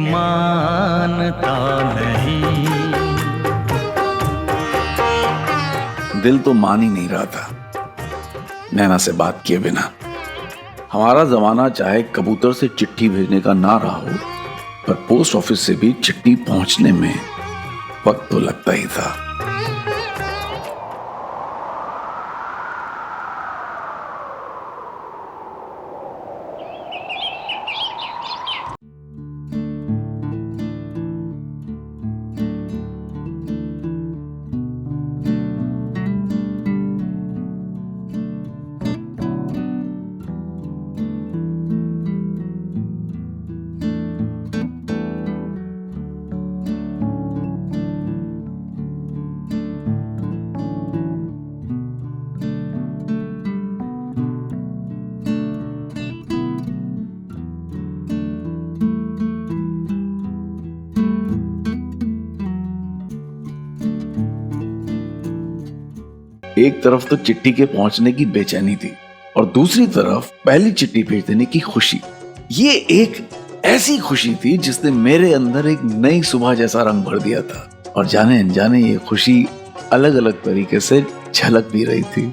मानता नहीं। दिल तो मान ही नहीं रहा था नैना से बात किए बिना। हमारा जमाना चाहे कबूतर से चिट्ठी भेजने का ना रहा हो, पर पोस्ट ऑफिस से भी चिट्ठी पहुंचने में वक्त तो लगता ही था। एक तरफ तो चिट्ठी के पहुंचने की बेचैनी थी और दूसरी तरफ पहली चिट्ठी भेज देने की खुशी। ये एक ऐसी खुशी थी जिसने मेरे अंदर एक नई सुबह जैसा रंग भर दिया था और जाने अनजाने ये खुशी अलग अलग तरीके से झलक भी रही थी।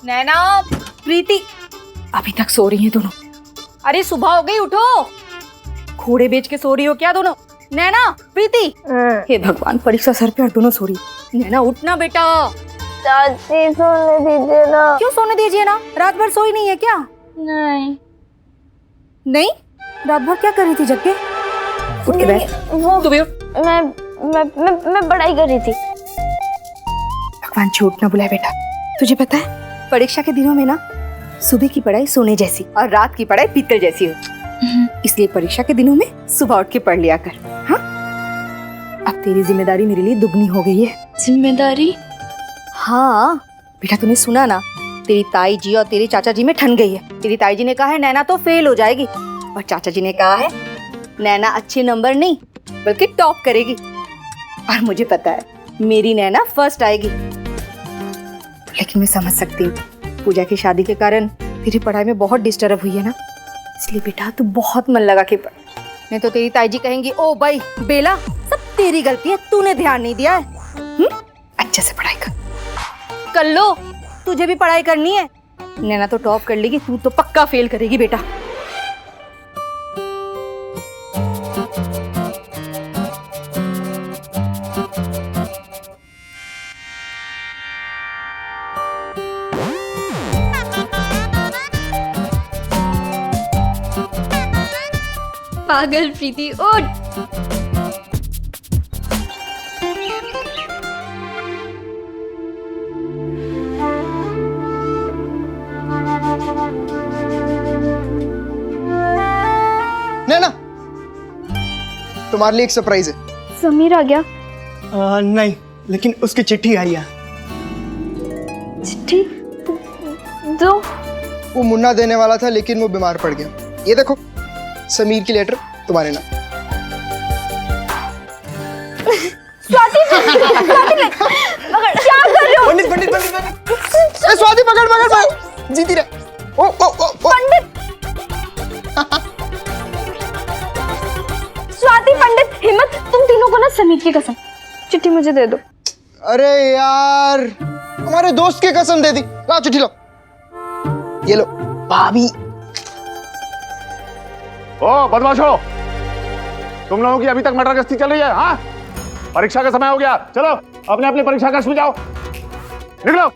नैना, प्रीति अभी तक सो रही हैं दोनों। अरे सुबह हो गई, उठो। घोड़े बेच के सो रही हो क्या दोनों? नैना, प्रीति। हे भगवान, परीक्षा सर पे और दोनों सो रही। नैना उठना बेटा। चाची सोने दीजिए ना। क्यों सोने दीजिए ना? रात भर सोई नहीं है क्या? नहीं। नहीं? रात भर क्या कर रही थी जग के? उठ के बैठ। वो तू भी उठ। मैं पढ़ाई कर रही थी। भगवान झूठ ना बुलाए बेटा। तुझे पता है परीक्षा के दिनों में ना सुबह की पढ़ाई सोने जैसी और रात की पढ़ाई पीतल जैसी हो। इसलिए परीक्षा के दिनों में सुबह उठ के पढ़ लिया कर। हाँ? अब तेरी जिम्मेदारी मेरे लिए दुगनी हो गई है। जिम्मेदारी? हाँ बेटा, तूने सुना ना, तेरी ताई जी और तेरे चाचा जी में ठन गई है। तेरी ताई जी ने कहा है नैना तो फेल हो जाएगी और चाचा जी ने कहा है नैना अच्छे नंबर नहीं बल्कि टॉप करेगी। और मुझे पता है मेरी नैना फर्स्ट आएगी। लेकिन मैं समझ सकती हूँ पूजा की शादी के कारण तेरी पढ़ाई में बहुत डिस्टर्ब हुई है ना, इसलिए बेटा तू बहुत मन लगा के पढ़। नहीं तो तेरी ताई जी कहेंगी ओ भाई बेला सब तेरी गलती है, तूने ध्यान नहीं दिया है। अच्छे से पढ़ाई कर। कर लो, तुझे भी पढ़ाई करनी है। नैना तो टॉप कर लेगी, तू तो पक्का फेल करेगी बेटा। पागल प्रीति उठ। नैना, तुम्हारे लिए एक सरप्राइज है। समीर आ गया? नहीं, लेकिन उसकी चिट्ठी आई है। चिट्ठी? दो। वो मुन्ना देने वाला था लेकिन वो बीमार पड़ गया। ये देखो, समीर की लेटर तुम्हारे नाम। स्वाति क्या कर रहे हो? पंडित पंडित पंडित पंडित, ए स्वाति पकड़ पकड़ पकड़, जीती रहे। ओ ओ ओ, ओ। पंडित स्वाति पंडित हिम्मत, तुम तीनों को ना समीर की कसम, चिट्ठी मुझे दे दो। अरे यार, हमारे दोस्त की कसम दे दी। लाओ चिट्ठी लो, ये लो भाभी। ओ बदमाशो, तुम लोगों की अभी तक मटर गश्ती चल रही है? हाँ, परीक्षा का समय हो गया, चलो अपने अपनी परीक्षा कक्ष में जाओ, निकलो।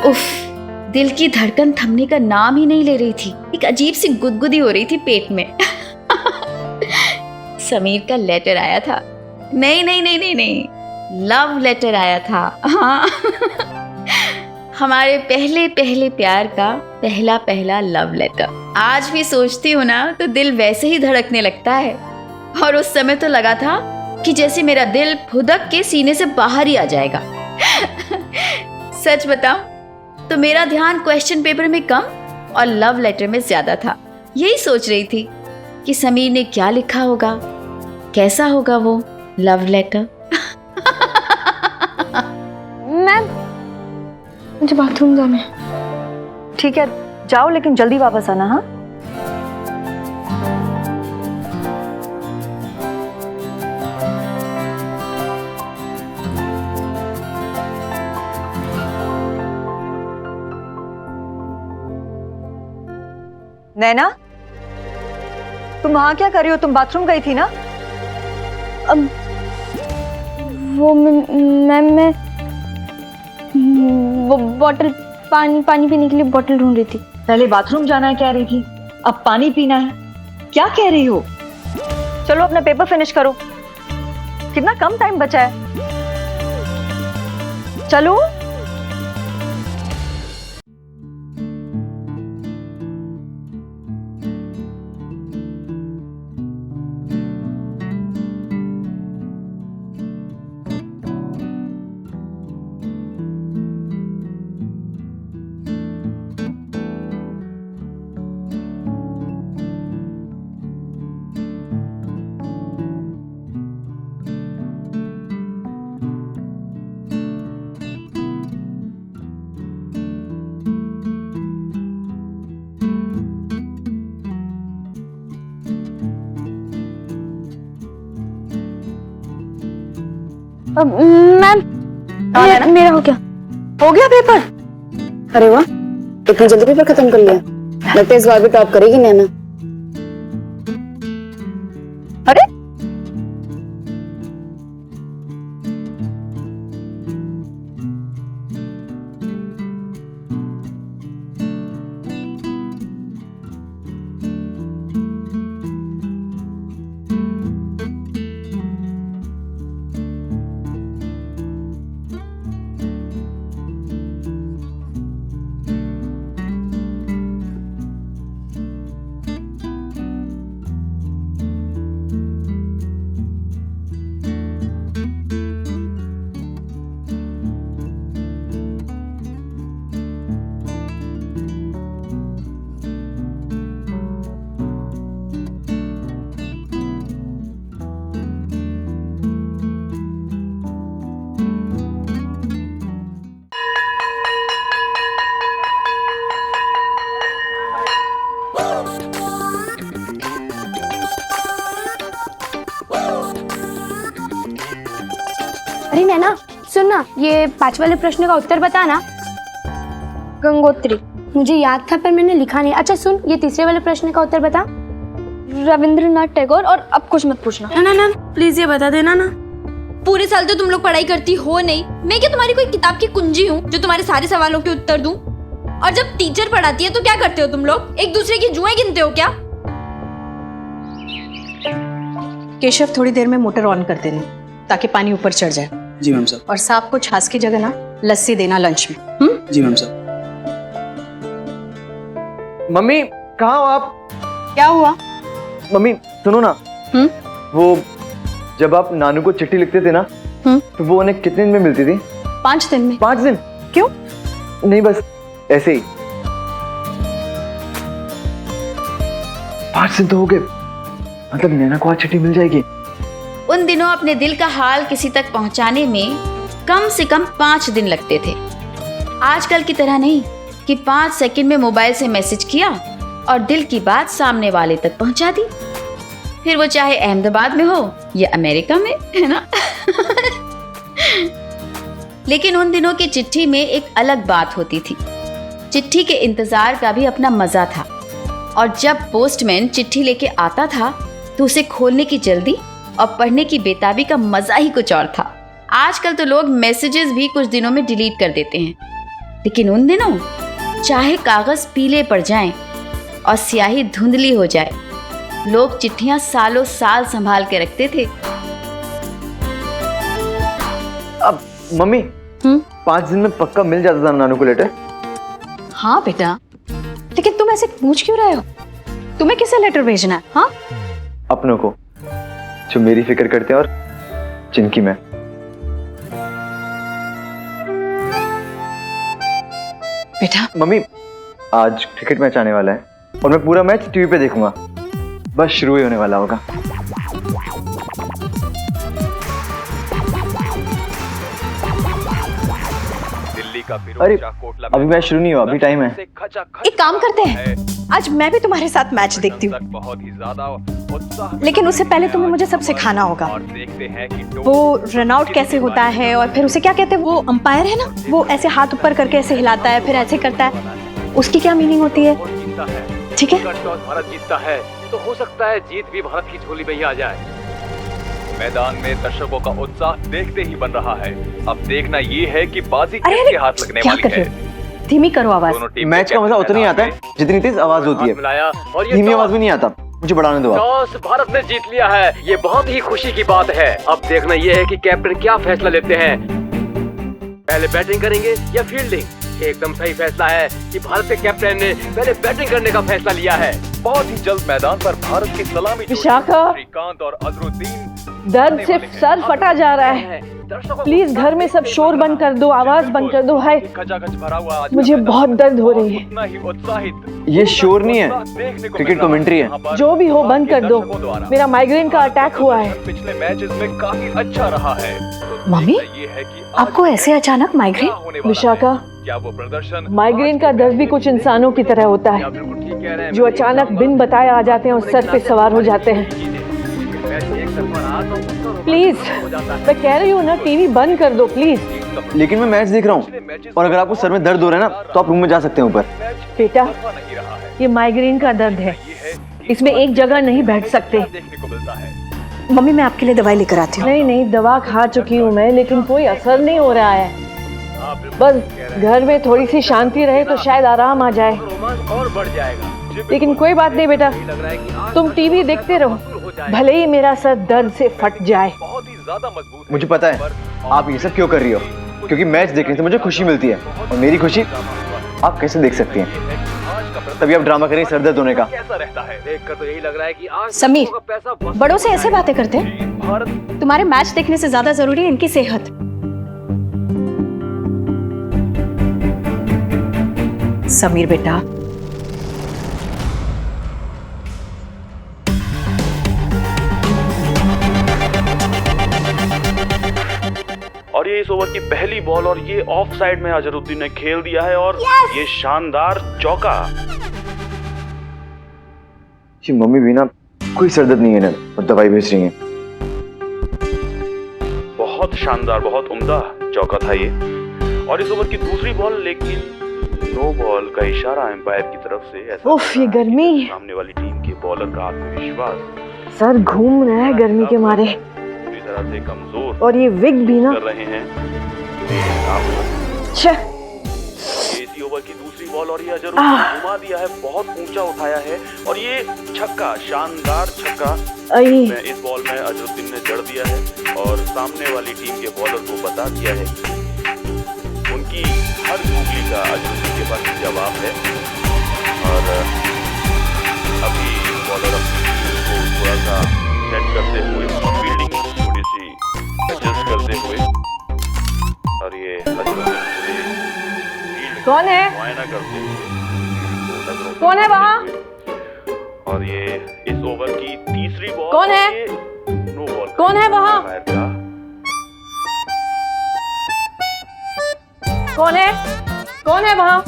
उफ, दिल की धड़कन थमने का नाम ही नहीं ले रही थी। एक अजीब सी गुदगुदी हो रही थी पेट में। समीर का लेटर आया था। नहीं नहीं नहीं नहीं नहीं, लव लेटर आया था। हाँ। हमारे पहले पहले प्यार का पहला पहला लव लेटर। आज भी सोचती हूँ ना तो दिल वैसे ही धड़कने लगता है। और उस समय तो लगा था कि जैसे मेरा दिल फुदक के सीने से बाहर ही आ जाएगा। सच बताऊं तो मेरा ध्यान क्वेश्चन पेपर में कम और लव लेटर में ज्यादा था। यही सोच रही थी कि समीर ने क्या लिखा होगा, कैसा होगा वो लव लेटर। मैम, मुझे बाथरूम जाना है। ठीक है, जाओ लेकिन जल्दी वापस आना। हाँ, नैना, तुम वहां क्या कर रही हो? तुम बाथरूम गई थी ना? वो मैम, मैं वो बॉटल, पानी पीने के लिए बॉटल ढूंढ रही थी। पहले बाथरूम जाना है कह रही थी, अब पानी पीना है। क्या कह रही हो? चलो अपना पेपर फिनिश करो, कितना कम टाइम बचा है। चलो। मैम, मेरा हो गया। हो गया पेपर? अरे वाह, इतनी जल्दी पेपर खत्म कर लिया। लगता है इस बार भी टॉप करेगी नैना। अरे नैना सुन ना, ये 5 वाले प्रश्न का उत्तर बता ना। गंगोत्री। मुझे याद था पर मैंने लिखा नहीं। अच्छा सुन, ये 3 वाले प्रश्न का उत्तर बता। रविंद्रनाथ टैगोर। और अब कुछ मत पूछना। ना ना ना प्लीज ये बता देना ना। पूरे साल तो तुम लोग पढ़ाई करती हो नहीं, मैं क्या तुम्हारी कोई किताब की कुंजी हूँ जो तुम्हारे सारे सवालों के उत्तर दूं? और जब टीचर पढ़ाती है तो क्या करते हो तुम लोग? एक दूसरे की जुएं गिनते हो क्या? केशव थोड़ी देर में मोटर ऑन कर देना ताकि पानी ऊपर चढ़ जाए। जी मैम साहब। और सांप को छाछ की जगह ना लस्सी देना लंच में। जी मैम साहब। मम्मी कहाँ हो आप? क्या हुआ? मम्मी सुनो ना। वो जब आप नानू को चिट्ठी लिखते थे ना, तो वो उन्हें कितने दिन में मिलती थी? 5 दिन में। 5 दिन? क्यों? नहीं बस ऐसे ही। 5 दिन तो हो गए, मतलब नैना को आज चिट्ठी मिल जाएगी। उन दिनों अपने दिल का हाल किसी तक पहुंचाने में कम से कम 5 दिन लगते थे। आजकल की तरह नहीं कि 5 सेकंड में मोबाइल से मैसेज किया और दिल की बात सामने वाले तक पहुंचा दी, फिर वो चाहे अहमदाबाद में हो या अमेरिका में, है ना? लेकिन उन दिनों की चिट्ठी में एक अलग बात होती थी। चिट्ठी के इंतजार का भी अपना मजा था, और जब पोस्टमैन चिट्ठी लेके आता था तो उसे खोलने की जल्दी और पढ़ने की बेताबी का मजा ही कुछ और था। आजकल तो लोग मैसेजेस भी कुछ दिनों में डिलीट कर देते हैं, लेकिन उन दिनों चाहे कागज पीले पड़ जाएं और स्याही धुंधली हो जाए, लोग चिट्ठियां सालों साल संभाल के रखते थे। अब मम्मी 5 दिन में पक्का मिल जाता था नानू को लेटर? हाँ बेटा, लेकिन तुम ऐसे पूछ क्यों रहे हो? तुम्हें किसे लेटर भेजना है? हाँ, अपनों को, जो मेरी फिक्र करते हैं और जिनकी मैं। बेटा मम्मी आज क्रिकेट मैच आने वाला है और मैं पूरा मैच टीवी पे देखूंगा। बस शुरू ही होने वाला होगा। अरे अभी मैच शुरू नहीं हुआ, अभी टाइम है। एक काम करते हैं, आज मैं भी तुम्हारे साथ मैच देखती हूँ, लेकिन उससे पहले तुम्हें मुझे सब सिखाना होगा। वो रन आउट कैसे होता है और फिर उसे क्या कहते हैं? वो अंपायर है ना, वो ऐसे हाथ ऊपर करके ऐसे हिलाता है, फिर ऐसे करता है, उसकी क्या मीनिंग होती है? ठीक है, भारत जीतता है तो हो सकता है जीत भी भारत की झोली में ही आ जाए। मैदान में दर्शकों का उत्साह देखते ही बन रहा है। अब देखना ये है कि बाजी किसके हाथ लगने वाली है। धीमी करो आवाज। मैच का मजा उतना ही आता है जितनी तेज आवाज होती है, धीमी आवाज में नहीं आता। मुझे बढ़ाने दो। टॉस भारत ने जीत लिया है, ये बहुत ही खुशी की बात है। अब देखना ये है कि कैप्टन क्या फैसला लेते हैं, पहले बैटिंग करेंगे या फील्डिंग। एकदम सही फैसला है कि भारत के कैप्टन ने पहले बैटिंग करने का फैसला लिया है। बहुत ही जल्द मैदान पर भारत की सलामी विशाखा, श्रीकांत और अजरुद्दीन। दर्द से सर फटा जा रहा है, प्लीज घर में सब शोर बंद कर दो, आवाज बंद कर दो। हाय, मुझे बहुत दर्द हो रही है। ये शोर नहीं है, क्रिकेट कमेंट्री है। जो भी हो बंद कर दो, मेरा माइग्रेन का अटैक हुआ है। पिछले मैचेस में काफी अच्छा रहा है। मम्मी, आपको ऐसे अचानक माइग्रेन? विशाखा, क्या वो प्रदर्शन, माइग्रेन का दर्द भी कुछ इंसानों की तरह होता है, जो अचानक बिन बताए आ जाते हैं और सर पे सवार हो जाते हैं। प्लीज, मैं कह रही हूँ ना, टीवी बंद कर दो प्लीज। लेकिन मैं मैच देख रहा हूँ, और अगर आपको सर में दर्द हो रहा है ना, तो आप रूम में जा सकते हैं ऊपर। बेटा, ये माइग्रेन का दर्द है, इसमें एक जगह नहीं बैठ सकते। मम्मी मैं आपके लिए दवाई लेकर आती हूँ। नहीं नहीं, दवा खा चुकी हूँ मैं, लेकिन कोई असर नहीं हो रहा है। बस घर में थोड़ी सी शांति रहे तो शायद आराम आ जाए। और बढ़ जाएगा। लेकिन कोई बात नहीं बेटा, तुम टीवी देखते रहो, भले ही मेरा सर दर्द से फट जाए। बहुत ही ज्यादा मजबूत। मुझे पता है आप ये सब क्यों कर रही हो, क्योंकि मैच देखने से मुझे खुशी मिलती है, और मेरी खुशी आप कैसे देख सकती हैं? तभी आप ड्रामा करें सर दर्द होने का। कैसा रहता है देखकर तो यही लग रहा है कि आज समीर, का पैसा बड़ों से ऐसे बातें करते हैं? तुम्हारे मैच देखने से ज्यादा जरूरी है इनकी सेहत। समीर बेटा, और ये इस ओवर की पहली बॉल, और ये ऑफ साइड में अजरुद्दीन ने खेल दिया है, और ये शानदार चौका। मम्मी भी ना कोई सर दर्द नहीं है ना, और दवाई भेज रही है। बहुत शानदार, बहुत उम्दा चौका था ये। और इस ओवर की दूसरी बॉल, लेकिन नो बॉल का इशारा एम्पायर की तरफ से। ऐसा उफ, ये गर्मी। सामने वाली टीम के बॉलर का आत्मविश्वास सर घूम रहा है गर्मी के मारे, पूरी तरह से कमजोर और ये विग भी ना कर रहे हैं। इसी ओवर की दूसरी बॉल और ये अजहरुद्दीन ने घुमा दिया है, बहुत ऊंचा उठाया है और ये छक्का, शानदार छक्का में इस बॉल में अजहरुद्दीन ने जड़ दिया है और सामने वाली टीम के बॉलर को बता दिया है उनकी हर गूगली का अजहरुद्दीन के पास जवाब है। और अभी बॉलर अपनी टीम को थोड़ा सा सेट करते हुए, फील्डिंग थोड़ी सी एडजस्ट करते हुए, और ये अजहरुद्दीन कौन है? मुआयना करते हुए, कौन है वहाँ? और ये इस ओवर की तीसरी बॉल। कौन है? No ball. कौन है वहाँ? कौन है? कौन है वहाँ?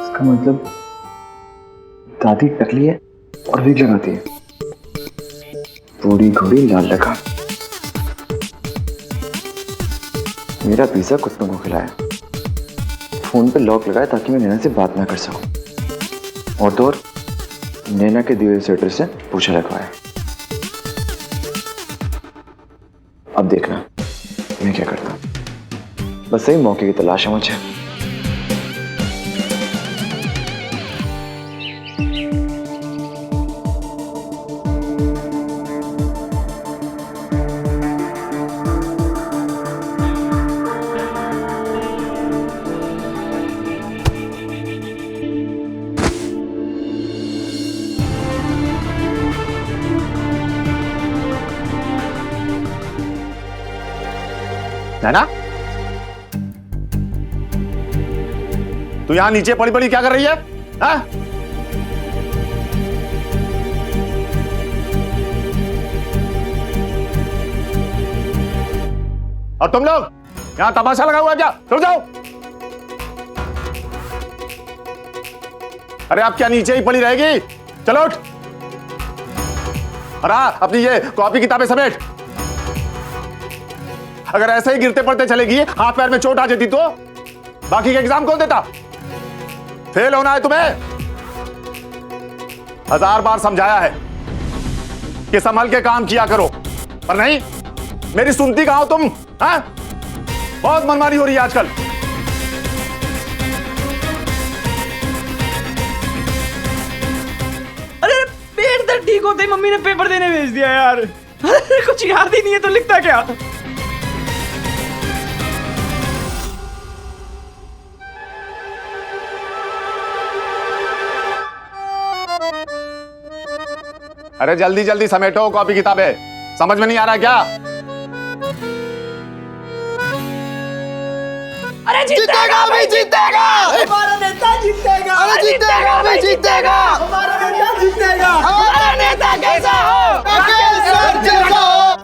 इसका मतलब दादी टकली है और विग लगाती है। पूरी घोड़ी लाल लगा। मेरा पिज्जा कुत्तों को खिलाया, फोन पे लॉक लगाया ताकि मैं नैना से बात ना कर सकूं, और तो और नैना के दिए हुए स्वेटर से पूछा रखवाया। अब देखना मैं क्या करता हूं। बस सही मौके की तलाश है मुझे। नैना, तू यहां नीचे पड़ी पड़ी क्या कर रही है? हाँ? और तुम लोग यहां तमाशा लगा हुआ है क्या? रुक जाओ। अरे आप क्या नीचे ही पड़ी रहेगी? चलो उठ। और हाँ, अपनी ये कॉपी किताबें समेट। अगर ऐसे ही गिरते पड़ते चलेगी, हाथ पैर में चोट आ जाती तो बाकी का एग्जाम कौन देता? फेल होना है तुम्हें। 1000 बार समझाया है कि संभल के काम किया करो, पर नहीं, मेरी सुनती कहां हो तुम? हाँ? बहुत मनमानी हो रही है आजकल। अरे पेट दर्द ठीक होते ही मम्मी ने पेपर देने भेज दिया यार। कुछ याद ही नहीं है तो लिखता क्या? अरे जल्दी जल्दी समेटो कॉपी किताबें। समझ में नहीं आ रहा क्या? अरे जीतेगा भाई, जीतेगा हमारा नेता, जीतेगा। अरे जीतेगा भाई, जीतेगा हमारा नेता, जीतेगा। हमारा नेता कैसा हो? राकेश सर जैसा हो।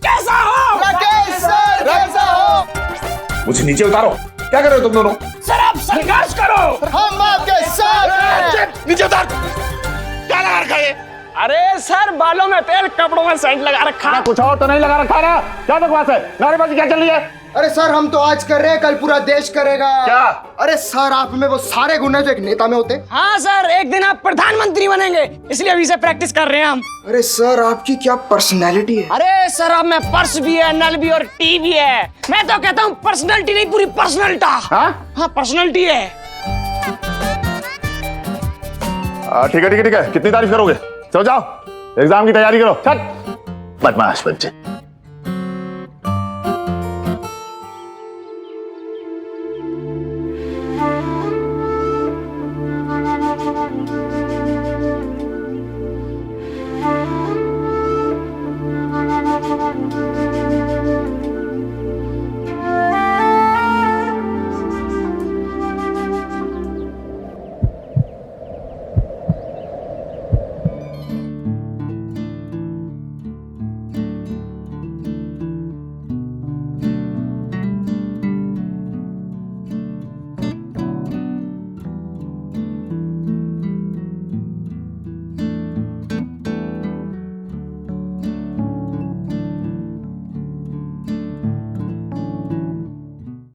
कैसा हो? राकेश सर जैसा हो। मुझे नीचे उतारो। क्या कर रहे हो तुम दोनों? सर आप संघर्ष करो। हम आपके साथ हैं। नीचे उतार। क्या लगा रखा है? अरे सर बालों में तेल, कपड़ों में सेंट लगा रखा। कुछ और तो नहीं लगा रखा ना? क्या बकवास है? नारेबाजी क्या चल रही है? अरे सर हम तो आज कर रहे हैं, कल पूरा देश करेगा। क्या? अरे सर आप में वो सारे गुण हैं जो एक नेता में होते हैं। हाँ सर, एक दिन आप प्रधानमंत्री बनेंगे, इसलिए अभी से प्रैक्टिस कर रहे हैं हम। अरे सर आपकी क्या पर्सनैलिटी है। अरे सर आप में पर्स भी है, नल भी और टी भी है। मैं तो कहता हूँ पर्सनैलिटी नहीं, पूरी पर्सनैलिटी। हाँ पर्सनैलिटी है। ठीक है ठीक है ठीक है। कितनी तारीफ करोगे? चलो जाओ, एग्जाम की तैयारी करो। चल बदमाश बच्चे।